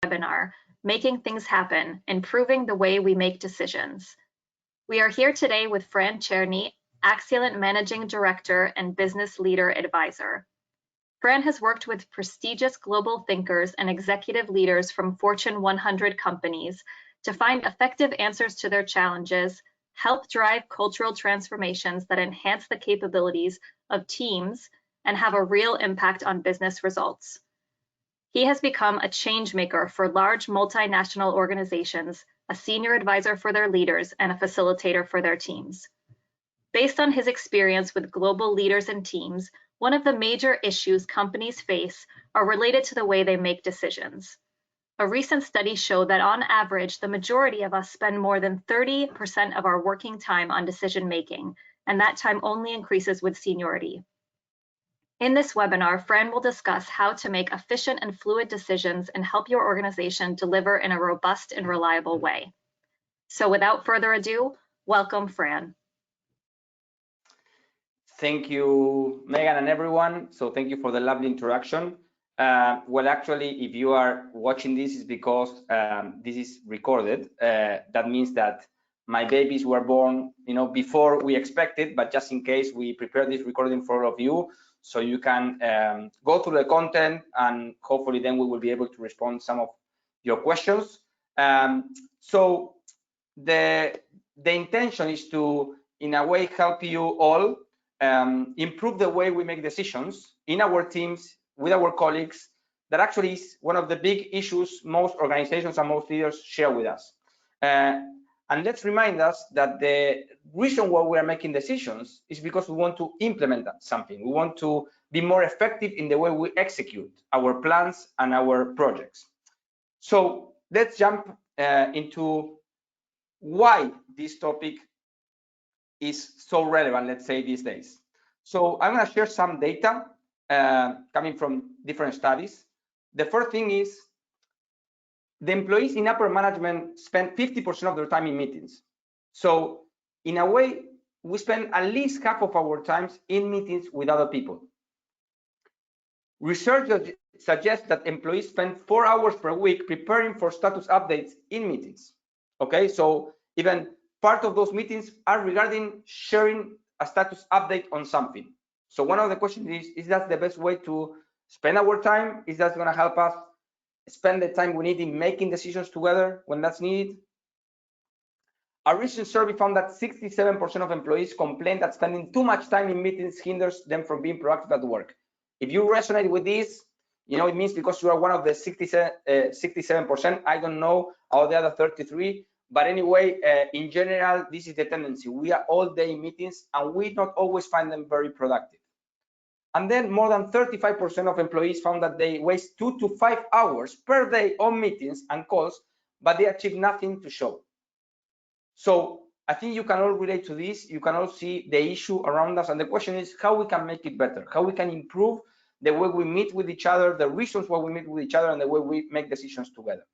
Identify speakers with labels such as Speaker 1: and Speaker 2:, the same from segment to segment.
Speaker 1: webinar, Making Things Happen, Improving the Way We Make Decisions. We are here today with Fran Cherny, Axient Managing Director and Business Leader Advisor. Fran has worked with prestigious global thinkers and executive leaders from Fortune 100 companies to find effective answers to their challenges, help drive cultural transformations that enhance the capabilities of teams, and have a real impact on business results. He has become a change maker for large multinational organizations, a senior advisor for their leaders, and a facilitator for their teams. Based on his experience with global leaders and teams, one of the major issues companies face are related to the way they make decisions. A recent study showed that on average, the majority of us spend more than 30% of our working time on decision making, and that time only increases with seniority. In this webinar, Fran will discuss how to make efficient and fluid decisions and help your organization deliver in a robust and reliable way. So without further ado, welcome, Fran.
Speaker 2: Thank you, Megan, and everyone. So thank you for the lovely introduction. Well, actually, if you are watching this, is because this is recorded. That means that my babies were born, before we expected, but just in case, we prepared this recording for all of you, so you can go through the content, and hopefully then we will be able to respond some of your questions. So the intention is to, in a way, help you all improve the way we make decisions in our teams, with our colleagues. That actually is one of the big issues most organizations and most leaders share with us. And let's remind us that the reason why we are making decisions is because we want to implement something. We want to be more effective in the way we execute our plans and our projects. So let's jump into why this topic is so relevant, let's say, these days. So I'm going to share some data coming from different studies. The first thing is the employees in upper management spend 50% of their time in meetings. So in a way, we spend at least half of our time in meetings with other people. Research suggests that employees spend 4 hours per week preparing for status updates in meetings. Okay, so even part of those meetings are regarding sharing a status update on something. So one of the questions is that the best way to spend our time? Is that going to help us spend the time we need in making decisions together when that's needed? A recent survey found that 67% of employees complain that spending too much time in meetings hinders them from being productive at work. If you resonate with this, it means because you are one of the 67%. I don't know how the other 33, but anyway, in general, this is the tendency. We are all day in meetings and we not always find them very productive. And then more than 35% of employees found that they waste 2 to 5 hours per day on meetings and calls, but they achieve nothing to show. So I think you can all relate to this. You can all see the issue around us. And the question is how we can make it better, how we can improve the way we meet with each other, the reasons why we meet with each other, and the way we make decisions together.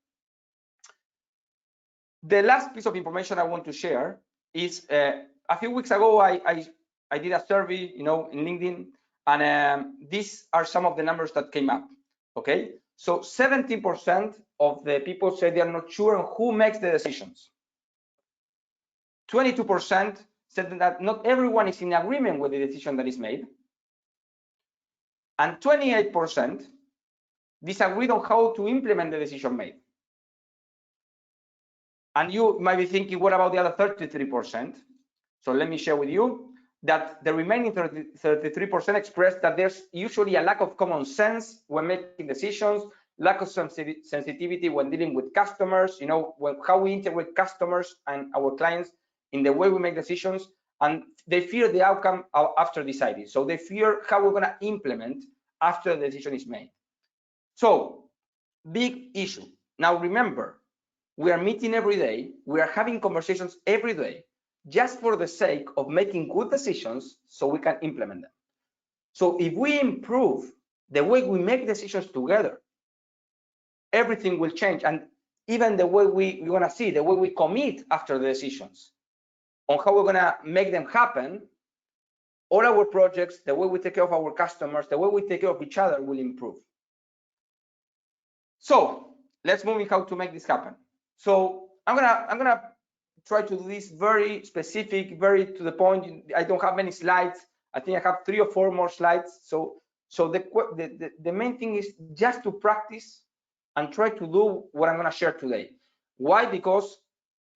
Speaker 2: The last piece of information I want to share is a few weeks ago, I did a survey, in LinkedIn, and these are some of the numbers that came up. Okay, so 17% of the people say they are not sure on who makes the decisions. 22% said that not everyone is in agreement with the decision that is made. And 28% disagreed on how to implement the decision made. And you might be thinking, what about the other 33%? So let me share with you that the remaining 33% expressed that there's usually a lack of common sense when making decisions, lack of sensitivity when dealing with customers, how we integrate customers and our clients in the way we make decisions, and they fear the outcome after deciding. So they fear how we're going to implement after the decision is made. So big issue. Now remember, we are meeting every day, we are having conversations every day, just for the sake of making good decisions so we can implement them. So if we improve the way we make decisions together, everything will change. And even the way we want to see, the way we commit after the decisions, on how we're going to make them happen, all our projects, the way we take care of our customers, the way we take care of each other will improve. So let's move in how to make this happen. So I'm gonna try to do this very specific, very to the point. I don't have many slides. I think I have 3 or 4 more slides. So the main thing is just to practice and try to do what I'm gonna share today. Why? Because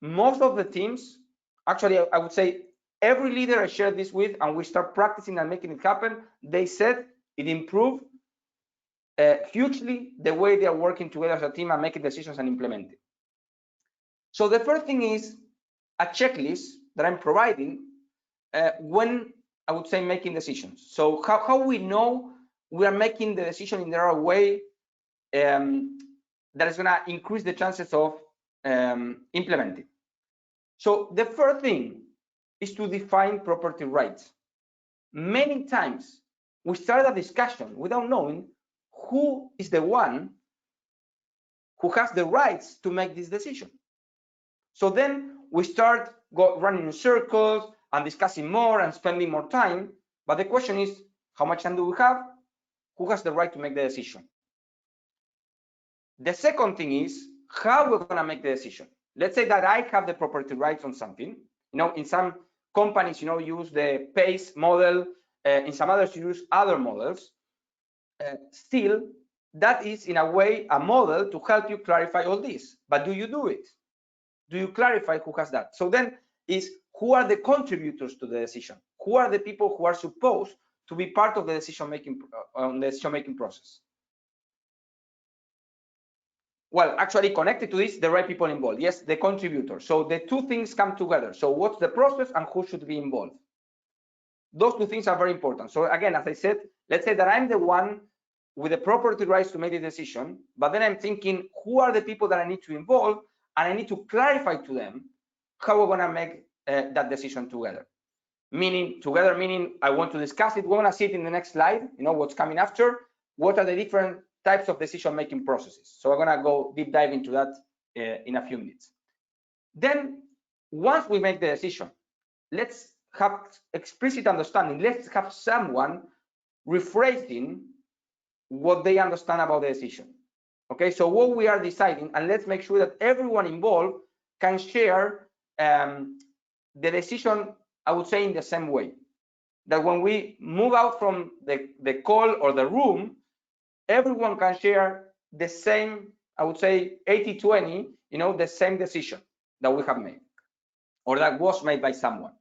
Speaker 2: most of the teams, actually, I would say every leader I share this with, and we start practicing and making it happen, they said it improved hugely the way they are working together as a team and making decisions and implementing. So the first thing is a checklist that I'm providing when I would say making decisions. So how we know we are making the decision in the right way that is going to increase the chances of implementing. So the first thing is to define property rights. Many times we start a discussion without knowing who is the one who has the rights to make this decision. So then we start running in circles and discussing more and spending more time. But the question is, how much time do we have? Who has the right to make the decision? The second thing is how we're going to make the decision. Let's say that I have the property rights on something. In some companies, use the PACE model. In some others, you use other models. Still, that is in a way a model to help you clarify all this. But do you do it? Do you clarify who has that? So then is who are the contributors to the decision? Who are the people who are supposed to be part of the decision-making process? Well, actually connected to this, the right people involved. Yes, the contributors. So the two things come together. So what's the process and who should be involved? Those two things are very important. So again, as I said, let's say that I'm the one with the property rights to make the decision, but then I'm thinking, who are the people that I need to involve? And I need to clarify to them how we're going to make that decision together. Meaning I want to discuss it. We're going to see it in the next slide, what's coming after. What are the different types of decision-making processes? So we're going to go deep dive into that in a few minutes. Then once we make the decision, let's have explicit understanding. Let's have someone rephrasing what they understand about the decision. Okay, so what we are deciding, and let's make sure that everyone involved can share the decision, I would say, in the same way. That when we move out from the call or the room, everyone can share the same, I would say, 80-20, the same decision that we have made or that was made by someone.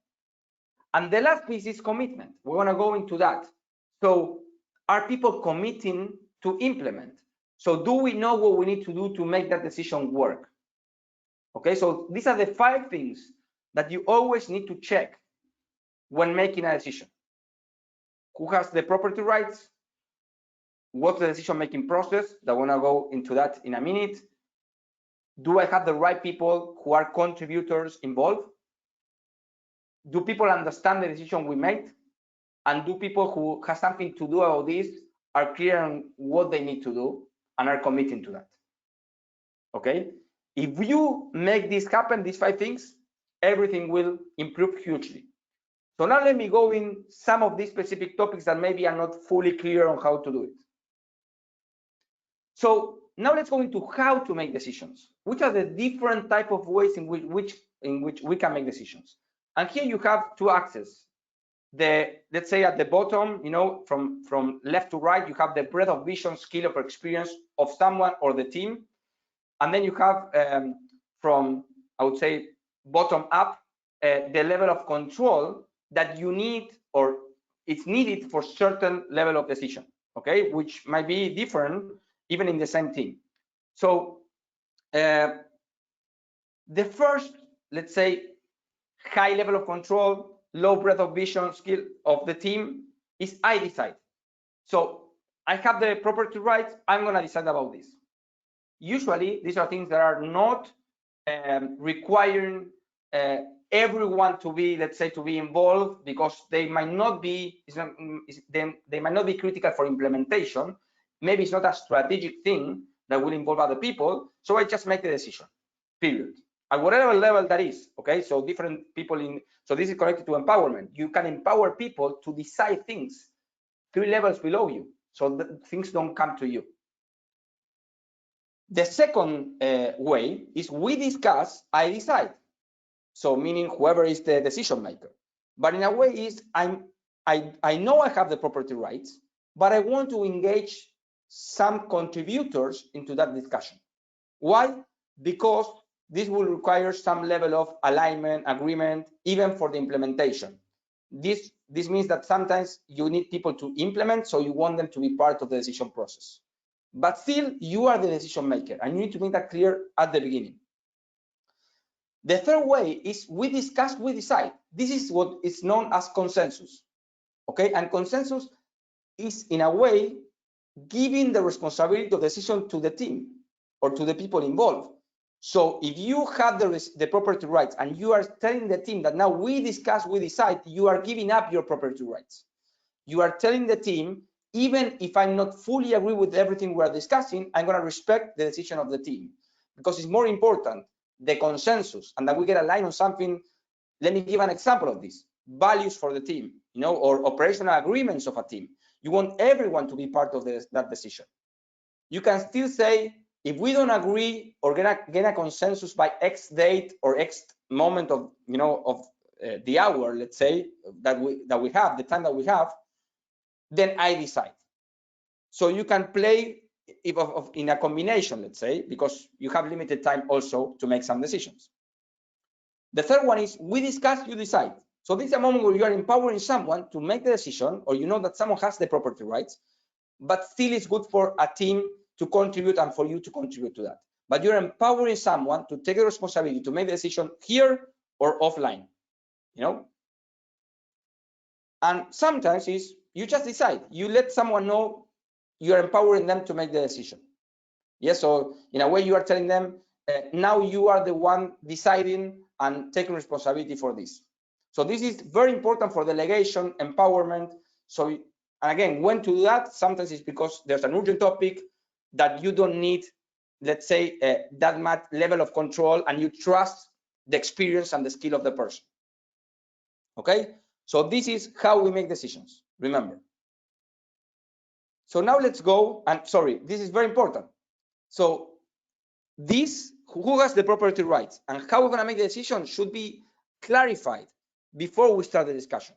Speaker 2: And the last piece is commitment. We want to go into that. So are people committing to implement? So do we know what we need to do to make that decision work? Okay, so these are the 5 things that you always need to check when making a decision. Who has the property rights? What's the decision-making process? I want to go into that in a minute. Do I have the right people who are contributors involved? Do people understand the decision we made? And do people who have something to do about this are clear on what they need to do and are committing to that? Okay, if you make this happen, these 5 things, everything will improve hugely. So now let me go in some of these specific topics that maybe are not fully clear on how to do it. So now let's go into how to make decisions. Which are the different type of ways in which we can make decisions? And here you have 2 axes. Let's say at the bottom, from left to right, you have the breadth of vision, skill, or experience of someone or the team. And then you have from, I would say, bottom up, the level of control that you need or it's needed for certain level of decision, okay, which might be different even in the same team. So the first, let's say, high level of control, low breadth of vision, skill of the team is I decide. So I have the property rights, I'm going to decide about this. Usually, these are things that are not requiring everyone to be, let's say, to be involved, because they might not be critical for implementation. Maybe it's not a strategic thing that will involve other people. So I just make the decision, period. At whatever level that is, okay? So different people so this is connected to empowerment. You can empower people to decide things 3 levels below you, so that things don't come to you. The second way is we discuss, I decide. So meaning whoever is the decision maker. But in a way is I know I have the property rights, but I want to engage some contributors into that discussion. Why? Because this will require some level of alignment, agreement, even for the implementation. This means that sometimes you need people to implement, so you want them to be part of the decision process. But still, you are the decision maker, and you need to make that clear at the beginning. The third way is we discuss, we decide. This is what is known as consensus. Okay, and consensus is in a way giving the responsibility of decision to the team or to the people involved. So if you have the property rights and you are telling the team that now we discuss, we decide, you are giving up your property rights. You are telling the team, even if I'm not fully agree with everything we are discussing, I'm going to respect the decision of the team, because it's more important the consensus and that we get aligned on something. Let me give an example of this: values for the team, or operational agreements of a team. You want everyone to be part of that decision. You can still say, if we don't agree or get a consensus by X date or X moment of the hour, let's say that we have, the time that we have, then I decide. So you can play in a combination, let's say, because you have limited time also to make some decisions. The third one is we discuss, you decide. So this is a moment where you are empowering someone to make the decision, or you know that someone has the property rights, but still it's good for a team to contribute and for you to contribute to that. But you're empowering someone to take the responsibility to make the decision here or offline, And sometimes is you just decide. You let someone know you are empowering them to make the decision. Yes, so in a way you are telling them, now you are the one deciding and taking responsibility for this. So this is very important for delegation, empowerment. So, and again, when to do that, sometimes it's because there's an urgent topic that you don't need, let's say, that much level of control, and you trust the experience and the skill of the person. Okay, so this is how we make decisions, remember. So now let's go, and sorry, this is very important. So this, who has the property rights and how we're going to make the decision should be clarified before we start the discussion,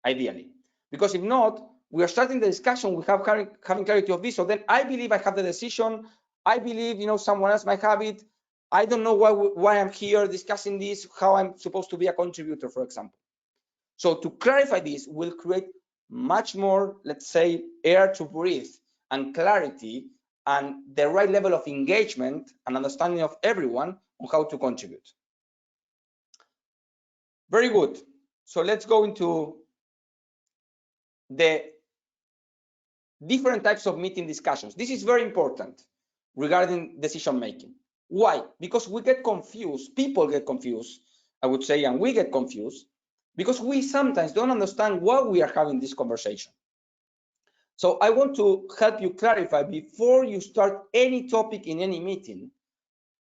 Speaker 2: ideally. Because if not, we are starting the discussion without having clarity of this. So then I believe I have the decision. I believe, someone else might have it. I don't know why I'm here discussing this, how I'm supposed to be a contributor, for example. So to clarify this will create much more, let's say, air to breathe and clarity and the right level of engagement and understanding of everyone on how to contribute. Very good. So let's go into the different types of meeting discussions. This is very important regarding decision making. Why? Because we get confused, people get confused, I would say, and we get confused because we sometimes don't understand why we are having this conversation. So I want to help you clarify before you start any topic in any meeting,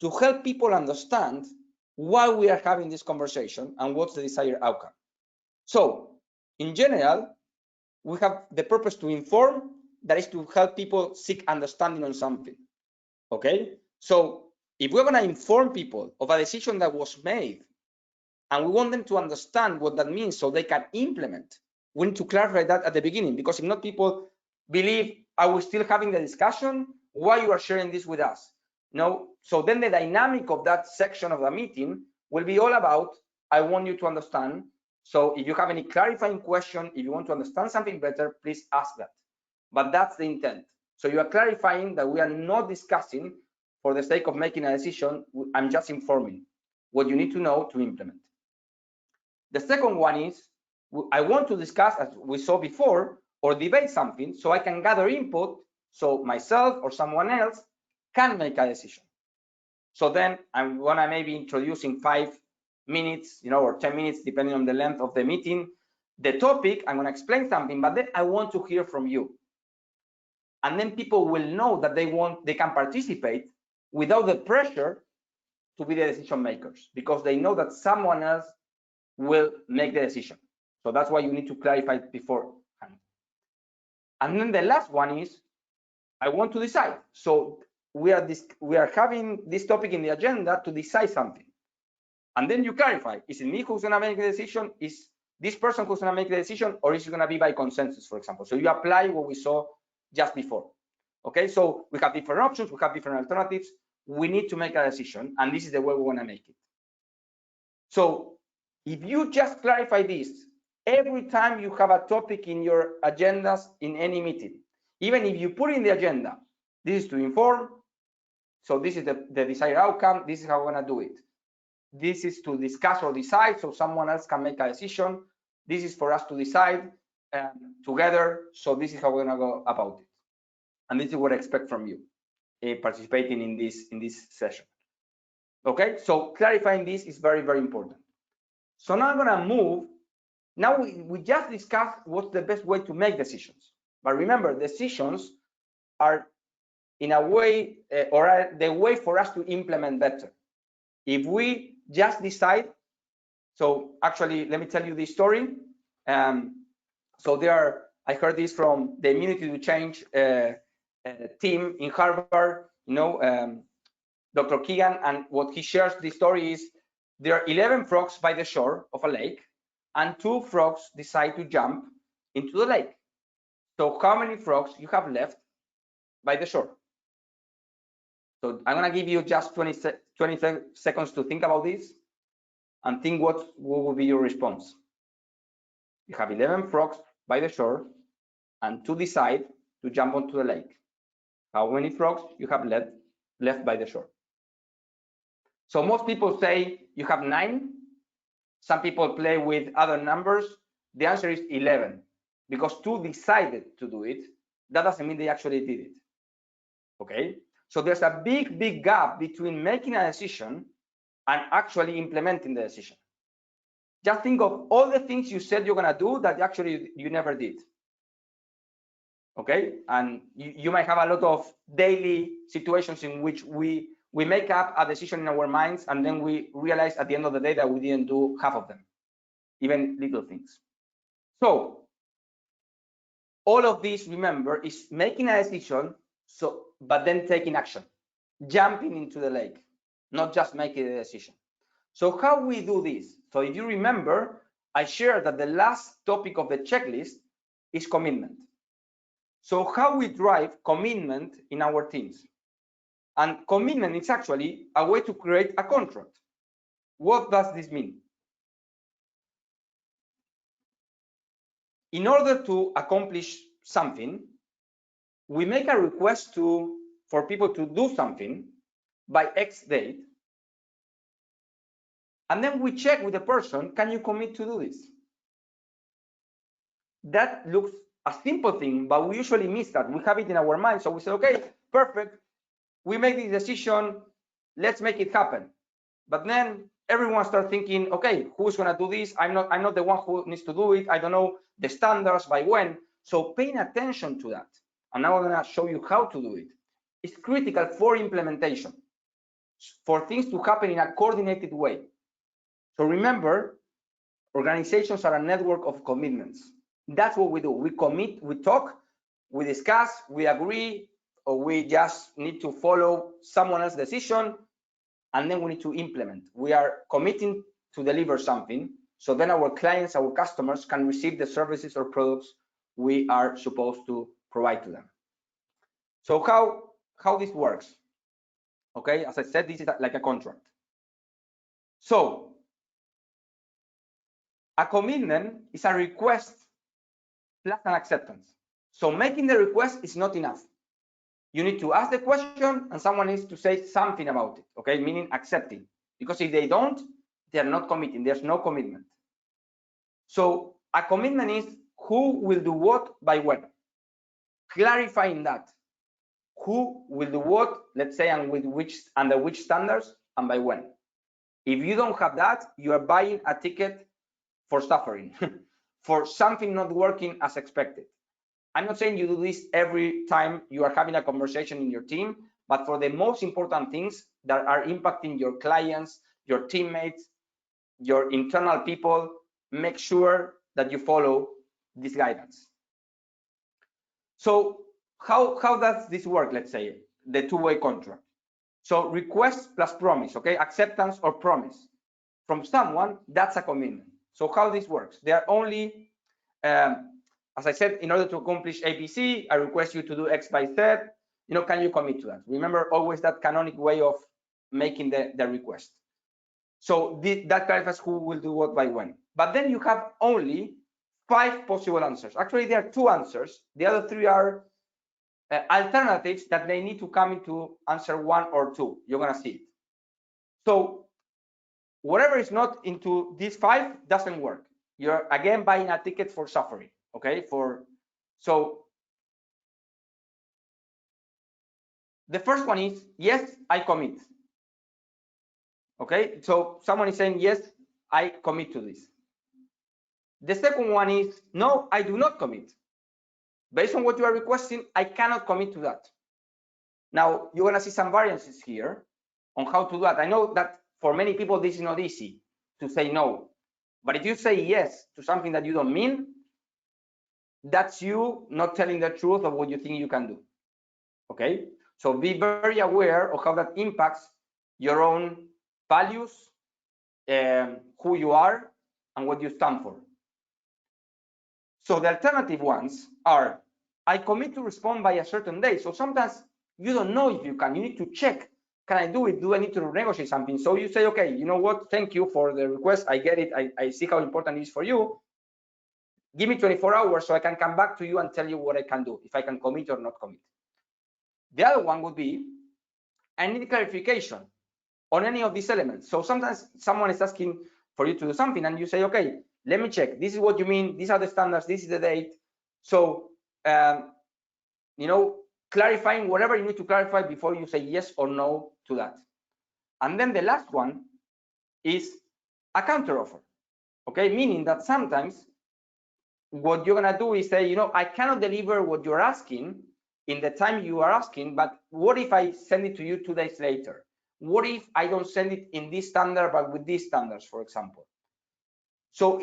Speaker 2: to help people understand why we are having this conversation and what's the desired outcome. So in general, we have the purpose to inform, that is to help people seek understanding on something. Okay, so if we're going to inform people of a decision that was made and we want them to understand what that means so they can implement, we need to clarify that at the beginning, because if not, people believe, are we still having the discussion? Why you are sharing this with us? No. So then the dynamic of that section of the meeting will be all about, I want you to understand. So if you have any clarifying question, if you want to understand something better, please ask that. But that's the intent. So you are clarifying that we are not discussing for the sake of making a decision. I'm just informing what you need to know to implement. The second one is, I want to discuss, as we saw before, or debate something so I can gather input so myself or someone else can make a decision. So then I'm gonna maybe introduce in 5 minutes, or 10 minutes, depending on the length of the meeting, the topic. I'm gonna explain something, but then I want to hear from you. And then people will know that they can participate without the pressure to be the decision makers, because they know that someone else will make the decision. So that's why you need to clarify it beforehand. And then the last one is, I want to decide. So we are having this topic in the agenda to decide something. And then you clarify, is it me who's going to make the decision? Is this person who's going to make the decision, or is it going to be by consensus, for example? So you apply what we saw just before. Okay, so we have different options, we have different alternatives. We need to make a decision, and this is the way we want to make it. So if you just clarify this every time you have a topic in your agendas in any meeting, even if you put in the agenda, this is to inform, so this is the desired outcome, this is how we're going to do it. This is to discuss or decide, so someone else can make a decision. This is for us to decide together, so this is how we're going to go about it. And this is what I expect from you participating in this session. Okay, so clarifying this is very, very important. So now I'm going to move. Now we just discussed what's the best way to make decisions. But remember, decisions are in a way, or are the way for us to implement better. If we just decide, so actually, let me tell you this story. So I heard this from the Immunity to Change team in Harvard, Dr. Keegan, and what he shares this story is there are 11 frogs by the shore of a lake, and 2 frogs decide to jump into the lake. So how many frogs you have left by the shore? So I'm going to give you just 20 seconds to think about this and think what will be your response. You have 11 frogs by the shore and 2 decide to jump onto the lake. How many frogs you have left by the shore? So most people say you have 9. Some people play with other numbers. The answer is 11, because 2 decided to do it. That doesn't mean they actually did it. Okay, so there's a big gap between making a decision and actually implementing the decision. Just think of all the things you said you're going to do that actually you never did. Okay, and you might have a lot of daily situations in which we make up a decision in our minds, and then we realize at the end of the day that we didn't do half of them, even little things. So all of this, remember, is making a decision, but then taking action, jumping into the lake, not just making a decision. So how we do this? So if you remember, I shared that the last topic of the checklist is commitment. So how we drive commitment in our teams? And commitment is actually a way to create a contract. What does this mean? In order to accomplish something, we make a request for people to do something by X date, and then we check with the person, can you commit to do this? That looks a simple thing, but we usually miss that. We have it in our mind, so we say, okay, perfect, we make this decision, let's make it happen. But then everyone starts thinking, okay, who's going to do this? I'm not the one who needs to do it. I don't know the standards by when. So paying attention to that, and now I'm going to show you how to do it, is critical for implementation, for things to happen in a coordinated way. So remember, organizations are a network of commitments. That's what we do. We commit, we talk, we discuss, we agree, or we just need to follow someone else's decision, and then we need to implement. We are committing to deliver something, so then our clients, our customers can receive the services or products we are supposed to provide to them. So how this works? Okay, as I said, this is like a contract. So a commitment is a request plus an acceptance. So making the request is not enough. You need to ask the question and someone needs to say something about it, okay, meaning accepting. Because if they don't, they are not committing, there's no commitment. So a commitment is who will do what by when. Clarifying that. Who will do what, let's say, and with under which standards and by when. If you don't have that, you are buying a ticket for suffering, for something not working as expected. I'm not saying you do this every time you are having a conversation in your team, but for the most important things that are impacting your clients, your teammates, your internal people, make sure that you follow this guidance. So how does this work, let's say? the two-way contract. So request plus promise, okay? Acceptance or promise from someone, that's a commitment. So how this works? They are only, as I said, in order to accomplish ABC, I request you to do X, Y, Z. You know, can you commit to that? Remember always that canonic way of making the request. So that clarifies who will do what by when. But then you have only 5 possible answers. Actually, there are 2 answers. The other 3 are alternatives that they need to come into answer 1 or 2. You're gonna see it. So whatever is not into these 5 doesn't work. You're again buying a ticket for suffering. Okay, so the first one is yes, I commit. Okay, so someone is saying yes, I commit to this. The second one is no, I do not commit. Based on what you are requesting, I cannot commit to that. Now you're gonna see some variances here on how to do that. I know that for many people this is not easy to say no, but if you say yes to something that you don't mean, that's you not telling the truth of what you think you can do. Okay, so be very aware of how that impacts your own values, who you are, and what you stand for. So the alternative ones are, I commit to respond by a certain day. So sometimes you don't know if you can. You need to check, can I do it? Do I need to negotiate something? So you say, okay, you know what? Thank you for the request. I get it. I see how important it is for you. Give me 24 hours so I can come back to you and tell you what I can do, if I can commit or not commit. The other one would be, I need clarification on any of these elements. So sometimes someone is asking for you to do something and you say, okay, let me check. This is what you mean. These are the standards. This is the date. So, you know, clarifying whatever you need to clarify before you say yes or no to that. And then the last one is a counteroffer. Okay, meaning that sometimes what you're gonna do is say, you know, I cannot deliver what you're asking in the time you are asking, but what if I send it to you 2 days later? What if I don't send it in this standard, but with these standards, for example? So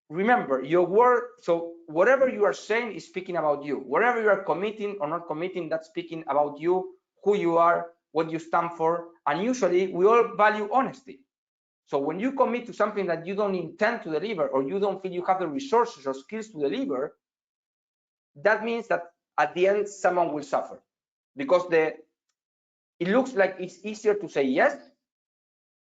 Speaker 2: remember your word. So whatever you are saying is speaking about you. Whatever you are committing or not committing, that's speaking about you, who you are, what you stand for. And usually we all value honesty. So when you commit to something that you don't intend to deliver, or you don't feel you have the resources or skills to deliver, that means that at the end someone will suffer, because it looks like it's easier to say yes,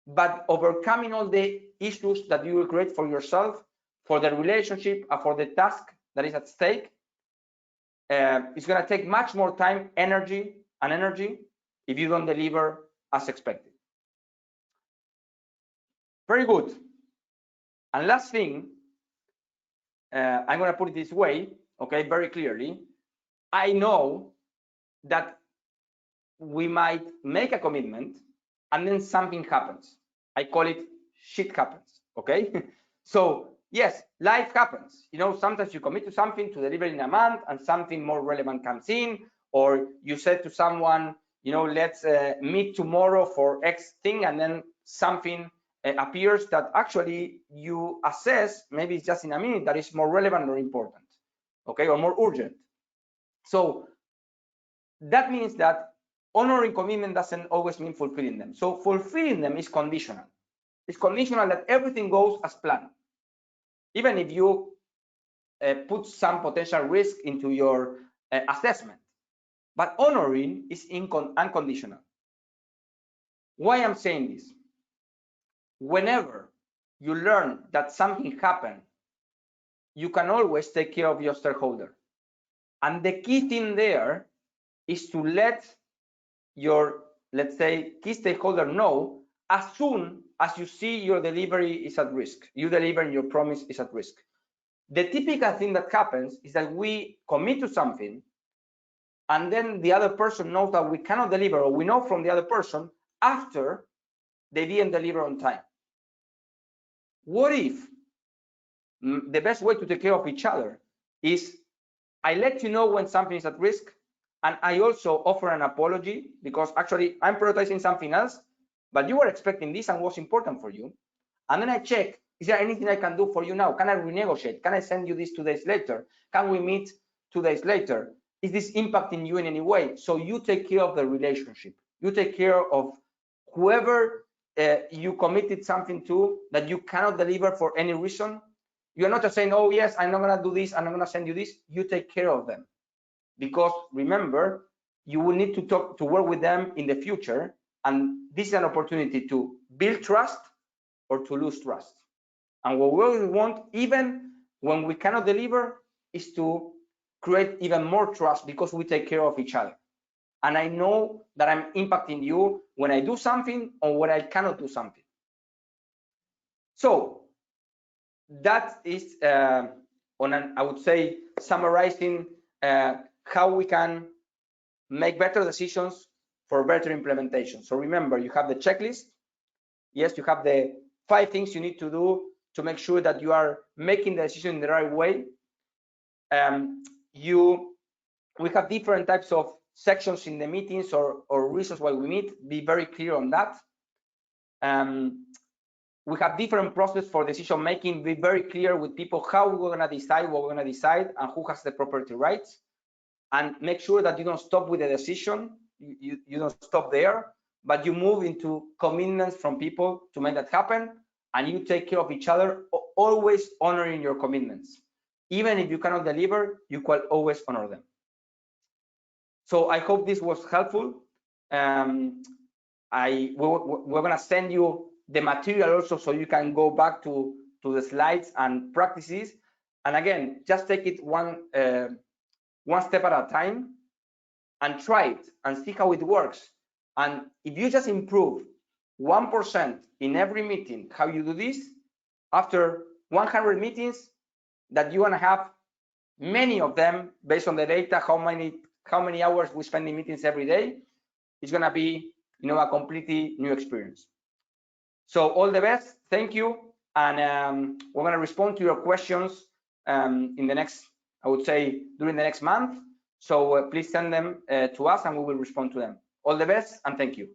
Speaker 2: but overcoming all the issues that you will create for yourself, for the relationship, and for the task that is at stake, it's going to take much more time, energy if you don't deliver as expected. Very good. And last thing, I'm going to put it this way, okay, very clearly. I know that we might make a commitment and then something happens. I call it shit happens, okay? So yes, life happens. You know, sometimes you commit to something to deliver in a month and something more relevant comes in, or you said to someone, you know, let's meet tomorrow for X thing, and then something appears that actually you assess, maybe it's just in a minute, that is more relevant or important, okay, or more urgent. So that means that honoring commitment doesn't always mean fulfilling them. So fulfilling them is conditional. It's conditional that everything goes as planned, even if you put some potential risk into your assessment. But honoring is unconditional. Why I'm saying this? Whenever you learn that something happened, you can always take care of your stakeholder. And the key thing there is to let your, let's say, key stakeholder know as soon as you see your delivery is at risk, you delivering your promise is at risk. The typical thing that happens is that we commit to something, and then the other person knows that we cannot deliver, or we know from the other person after they didn't deliver on time. What if the best way to take care of each other is I let you know when something is at risk, and I also offer an apology, because actually I'm prioritizing something else, but you were expecting this and was important for you. And then I check, is there anything I can do for you now? Can I renegotiate? Can I send you this 2 days later? Can we meet 2 days later? is this impacting you in any way? So you take care of the relationship. You take care of whoever you committed something to that you cannot deliver for any reason. You're not just saying, oh yes, I'm not gonna do this, I'm not gonna send you this. You take care of them, because remember, you will need to work with them in the future, and this is an opportunity to build trust or to lose trust. And what we want, even when we cannot deliver, is to create even more trust, because we take care of each other. And I know that I'm impacting you when I do something or when I cannot do something. So that is I would say, summarizing how we can make better decisions for better implementation. So remember, you have the checklist. Yes, you have the 5 things you need to do to make sure that you are making the decision in the right way. We have different types of sections in the meetings or reasons why we meet. Be very clear on that. We have different process for decision making. Be very clear with people how we're going to decide what we're going to decide and who has the property rights. And make sure that you don't stop with the decision. You don't stop there, but you move into commitments from people to make that happen, and you take care of each other, always honoring your commitments. Even if you cannot deliver, you can always honor them. So I hope this was helpful. We're gonna send you the material also, so you can go back to the slides and practices. And again, just take it one step at a time and try it and see how it works. And if you just improve 1% in every meeting, how you do this, after 100 meetings that you want to have, many of them based on the data, how many hours we spend in meetings every day, it's going to be, a completely new experience. So all the best. Thank you. And we're going to respond to your questions in the next, I would say, during the next month. So please send them to us and we will respond to them. All the best and thank you.